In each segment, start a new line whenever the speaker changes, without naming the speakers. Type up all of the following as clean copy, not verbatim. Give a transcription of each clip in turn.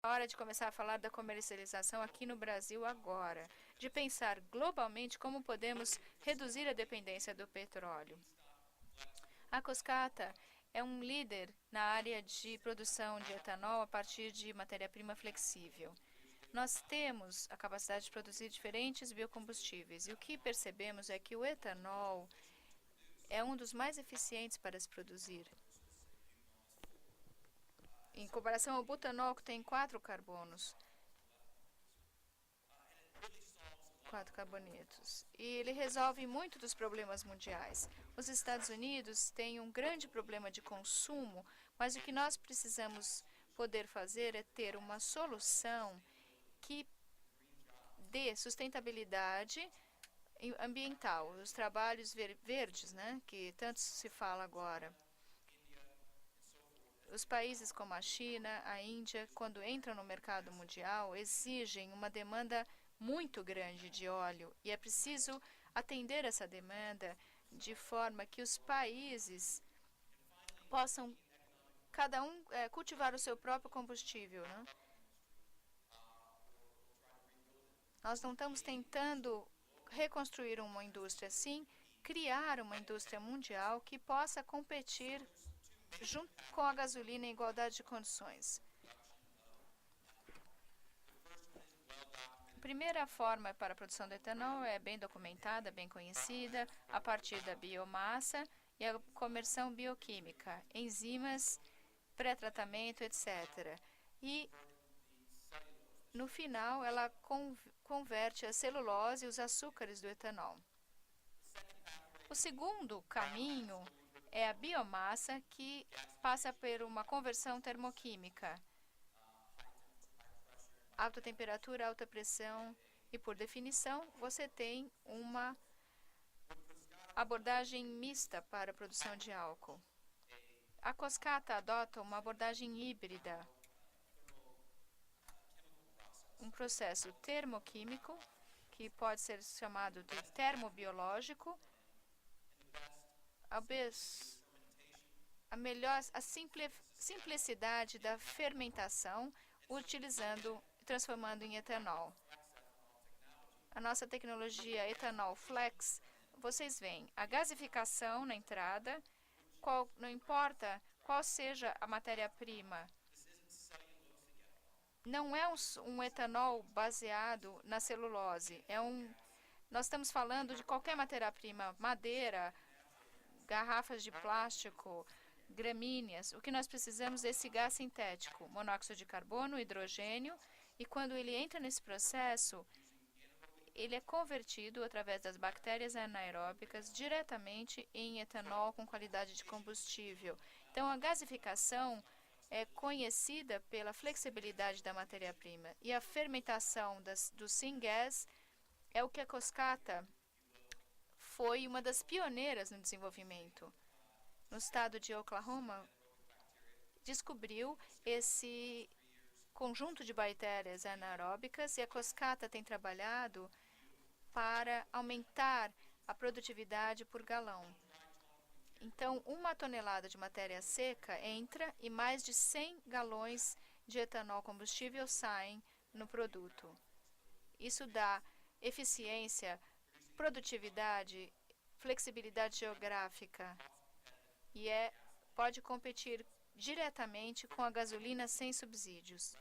hora de começar a falar da comercialização aqui no Brasil agora, de pensar globalmente como podemos reduzir a dependência do petróleo. A Coscata é um líder na área de produção de etanol a partir de matéria-prima flexível. Nós temos a capacidade de produzir diferentes biocombustíveis e o que percebemos é que o etanol é um dos mais eficientes para se produzir. Em comparação ao butanol, que tem 4 carbonetos. E ele resolve muito dos problemas mundiais. Os Estados Unidos têm um grande problema de consumo, mas o que nós precisamos poder fazer é ter uma solução que dê sustentabilidade ambiental, os trabalhos verdes, né, que tanto se fala agora. Os países como a China, a Índia, quando entram no mercado mundial, exigem uma demanda muito grande de óleo e é preciso atender essa demanda de forma que os países possam, cada um, cultivar o seu próprio combustível, né? Nós não estamos tentando reconstruir uma indústria, sim, criar uma indústria mundial que possa competir junto com a gasolina em igualdade de condições. A primeira forma para a produção de etanol é bem documentada, bem conhecida, a partir da biomassa e a conversão bioquímica, enzimas, pré-tratamento, etc. E no final ela converte a celulose e os açúcares do etanol. O segundo caminho é a biomassa, que passa por uma conversão termoquímica. Alta temperatura, alta pressão e, por definição, você tem uma abordagem mista para a produção de álcool. A Coscata adota uma abordagem híbrida, um processo termoquímico, que pode ser chamado de termobiológico, a simplicidade da fermentação, transformando em etanol. A nossa tecnologia Etanol Flex, vocês veem a gasificação na entrada, não importa qual seja a matéria-prima. Não é um etanol baseado na celulose, nós estamos falando de qualquer matéria-prima, madeira, garrafas de plástico, gramíneas. O que nós precisamos é esse gás sintético, monóxido de carbono, hidrogênio, e quando ele entra nesse processo, ele é convertido através das bactérias anaeróbicas diretamente em etanol com qualidade de combustível. Então, a gasificação é conhecida pela flexibilidade da matéria-prima, e a fermentação do syngas é o que a Coscata foi uma das pioneiras no desenvolvimento. No estado de Oklahoma, descobriu esse conjunto de bactérias anaeróbicas e a Coscata tem trabalhado para aumentar a produtividade por galão. Então, 1 tonelada de matéria seca entra e mais de 100 galões de etanol combustível saem no produto. Isso dá eficiência, produtividade, flexibilidade geográfica e pode competir diretamente com a gasolina sem subsídios.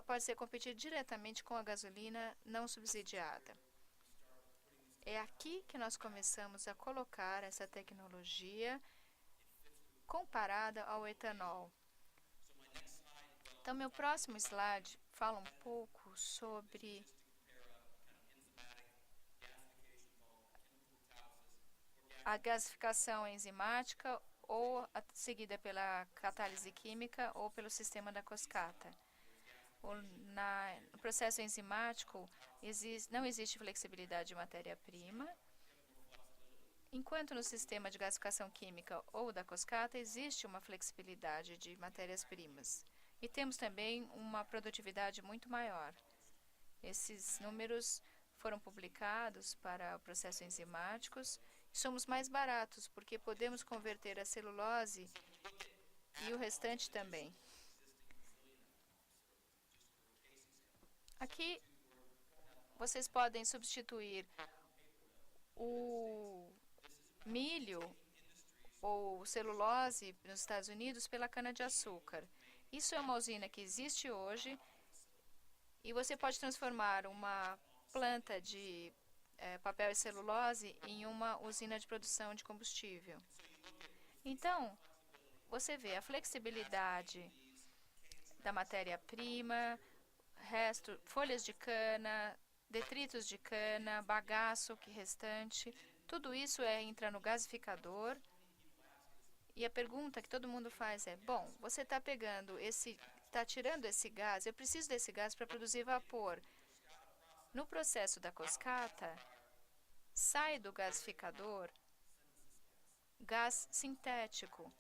Pode ser competir diretamente com a gasolina não subsidiada. É aqui que nós começamos a colocar essa tecnologia comparada ao etanol. Então, meu próximo slide fala um pouco sobre a gasificação enzimática, ou seguida pela catálise química ou pelo sistema da Coscata. No processo enzimático, não existe flexibilidade de matéria-prima, enquanto no sistema de gasificação química ou da Coscata existe uma flexibilidade de matérias-primas. E temos também uma produtividade muito maior. Esses números foram publicados para processos enzimáticos. Somos mais baratos porque podemos converter a celulose e o restante também. Aqui vocês podem substituir o milho ou celulose nos Estados Unidos pela cana-de-açúcar. Isso é uma usina que existe hoje e você pode transformar uma planta de papel e celulose em uma usina de produção de combustível. Então, você vê a flexibilidade da matéria-prima, folhas de cana, detritos de cana, bagaço que restante, tudo isso entra no gasificador. E a pergunta que todo mundo faz é: bom, você está tirando esse gás, eu preciso desse gás para produzir vapor. No processo da cascata, sai do gasificador gás sintético,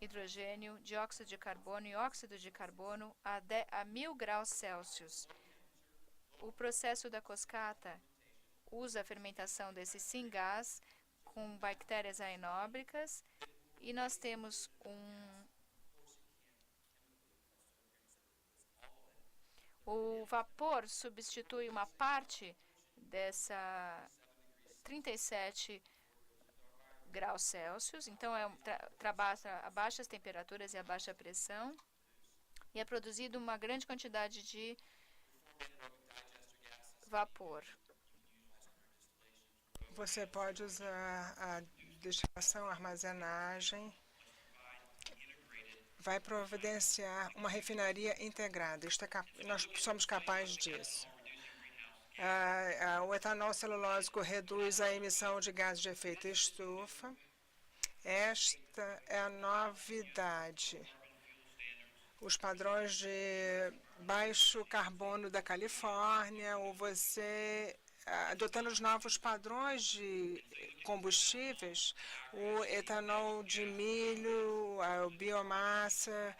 hidrogênio, dióxido de carbono e óxido de carbono a 1000 graus Celsius. O processo da cascata usa a fermentação desse singás com bactérias aenóbricas e nós temos o vapor substitui uma parte dessa 37 graus Celsius, então trabalha a baixas temperaturas e a baixa pressão, e é produzido uma grande quantidade de vapor.
Você pode usar a destilação, armazenagem, vai providenciar uma refinaria integrada. Nós somos capazes disso. O etanol celulósico reduz a emissão de gases de efeito estufa. Esta é a novidade. Os padrões de baixo carbono da Califórnia, ou você adotando os novos padrões de combustíveis, o etanol de milho, a biomassa,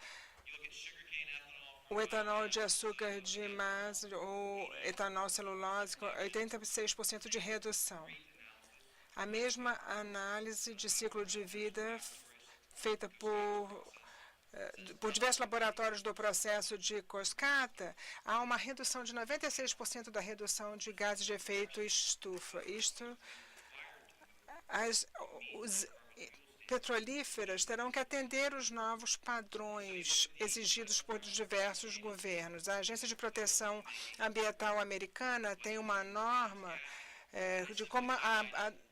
o etanol de açúcar de massa, ou etanol celulósico, 86% de redução. A mesma análise de ciclo de vida feita por diversos laboratórios do processo de cascata, há uma redução de 96% da redução de gases de efeito estufa. Os petrolíferas terão que atender os novos padrões exigidos por diversos governos. A Agência de Proteção Ambiental Americana tem uma norma de como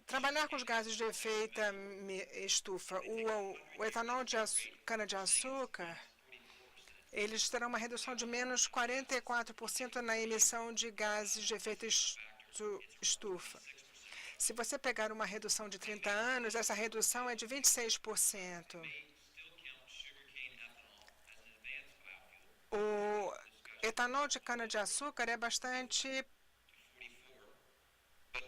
trabalhar com os gases de efeito estufa. O etanol de cana-de-açúcar, eles terão uma redução de menos 44% na emissão de gases de efeito estufa. Se você pegar uma redução de 30 anos, essa redução é de 26%. O etanol de cana-de-açúcar é bastante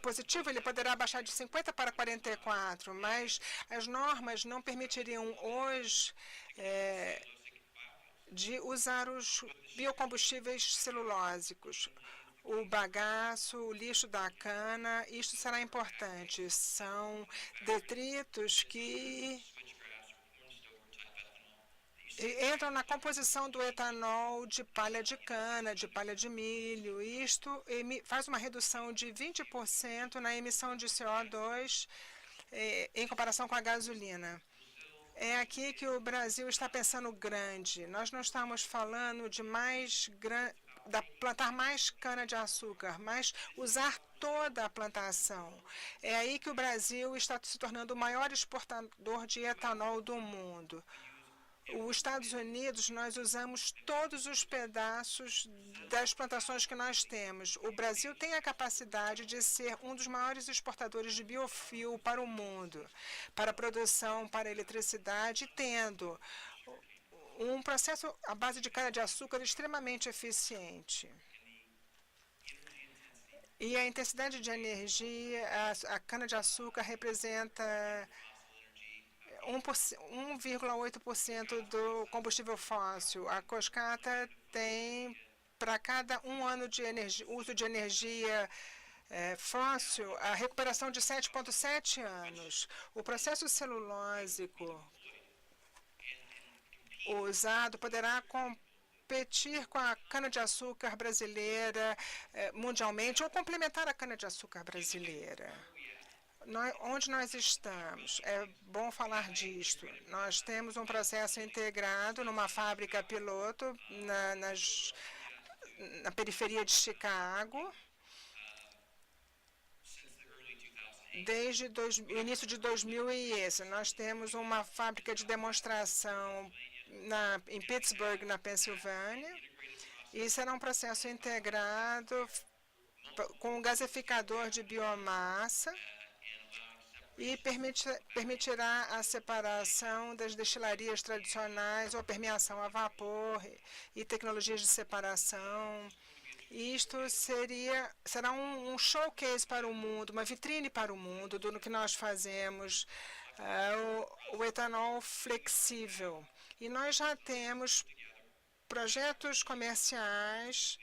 positivo, ele poderá baixar de 50 para 44, mas as normas não permitiriam hoje de usar os biocombustíveis celulósicos. O bagaço, o lixo da cana, isto será importante. São detritos que entram na composição do etanol de palha de cana, de palha de milho. Isto faz uma redução de 20% na emissão de CO2 em comparação com a gasolina. É aqui que o Brasil está pensando grande. Nós não estamos falando de plantar mais cana-de-açúcar, mas usar toda a plantação. É aí que o Brasil está se tornando o maior exportador de etanol do mundo. Os Estados Unidos, nós usamos todos os pedaços das plantações que nós temos. O Brasil tem a capacidade de ser um dos maiores exportadores de biofio para o mundo, para produção, para eletricidade, tendo um processo à base de cana-de-açúcar extremamente eficiente. E a intensidade de energia, a cana-de-açúcar representa 1,8% do combustível fóssil. A cascata tem, para cada ano de uso de energia fóssil, a recuperação de 7,7 anos. O processo celulósico usado poderá competir com a cana-de-açúcar brasileira mundialmente ou complementar a cana-de-açúcar brasileira. Onde nós estamos? É bom falar disto. Nós temos um processo integrado numa fábrica piloto na periferia de Chicago. Desde o início de 2000, nós temos uma fábrica de demonstração em Pittsburgh, na Pensilvânia, e será um processo integrado com um gasificador de biomassa e permitirá a separação das destilarias tradicionais ou permeação a vapor e tecnologias de separação. Isto será um showcase para o mundo, uma vitrine para o mundo do que nós fazemos, o etanol flexível. E nós já temos projetos comerciais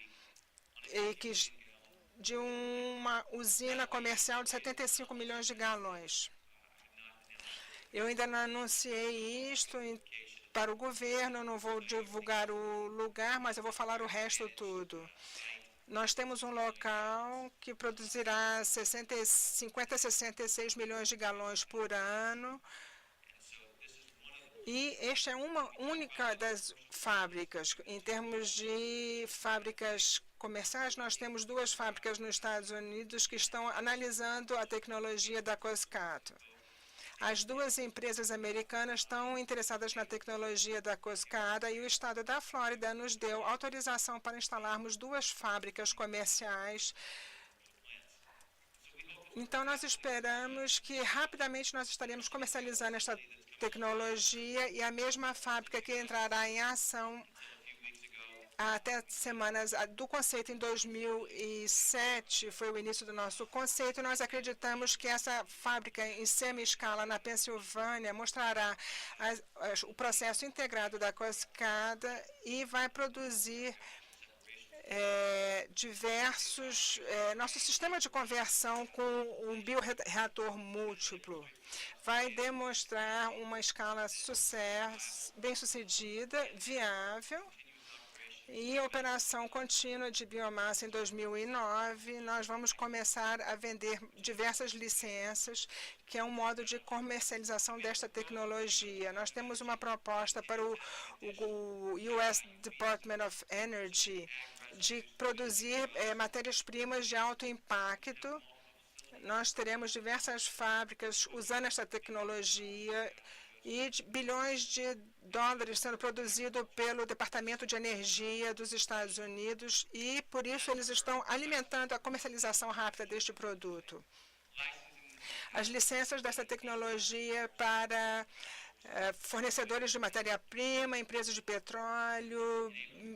de uma usina comercial de 75 milhões de galões. Eu ainda não anunciei isto para o governo, não vou divulgar o lugar, mas eu vou falar o resto tudo. Nós temos um local que produzirá 50 a 66 milhões de galões por ano. E esta é uma única das fábricas. Em termos de fábricas comerciais, nós temos 2 fábricas nos Estados Unidos que estão analisando a tecnologia da Coscato. As 2 empresas americanas estão interessadas na tecnologia da Coscada e o estado da Flórida nos deu autorização para instalarmos 2 fábricas comerciais. Então, nós esperamos que rapidamente nós estaremos comercializando esta tecnologia e a mesma fábrica que entrará em ação até semanas do conceito em 2007, foi o início do nosso conceito. Nós acreditamos que essa fábrica em semi-escala na Pensilvânia mostrará o processo integrado da Coscada e vai produzir nosso sistema de conversão com um bioreator múltiplo. Vai demonstrar uma escala bem-sucedida, viável, e operação contínua de biomassa em 2009, nós vamos começar a vender diversas licenças, que é um modo de comercialização desta tecnologia. Nós temos uma proposta para o US Department of Energy de produzir matérias-primas de alto impacto. Nós teremos diversas fábricas usando esta tecnologia e bilhões de dólares sendo produzido pelo Departamento de Energia dos Estados Unidos e, por isso, eles estão alimentando a comercialização rápida deste produto. As licenças dessa tecnologia para fornecedores de matéria-prima, empresas de petróleo,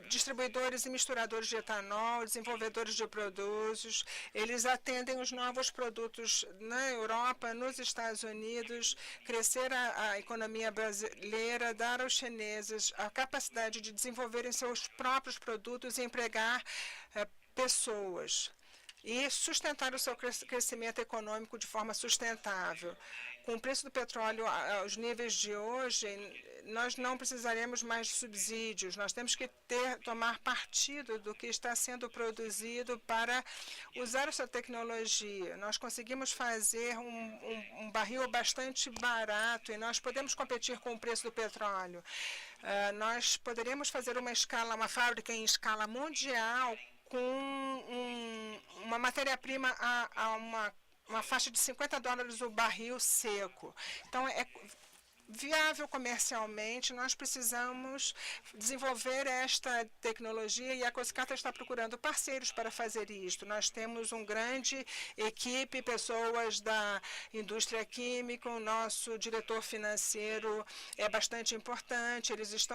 distribuidores e misturadores de etanol, desenvolvedores de produtos. Eles atendem os novos produtos na Europa, nos Estados Unidos, crescer a economia brasileira, dar aos chineses a capacidade de desenvolverem seus próprios produtos e empregar pessoas. E sustentar o seu crescimento econômico de forma sustentável. Com o preço do petróleo aos níveis de hoje, nós não precisaremos mais de subsídios. Nós temos que tomar partido do que está sendo produzido para usar essa tecnologia. Nós conseguimos fazer um barril bastante barato e nós podemos competir com o preço do petróleo. Nós poderemos fazer uma fábrica em escala mundial com uma matéria-prima a uma faixa de $50 o barril seco. Então, é viável comercialmente, nós precisamos desenvolver esta tecnologia e a Coscata está procurando parceiros para fazer isto. Nós temos uma grande equipe, pessoas da indústria química, o nosso diretor financeiro é bastante importante, eles estão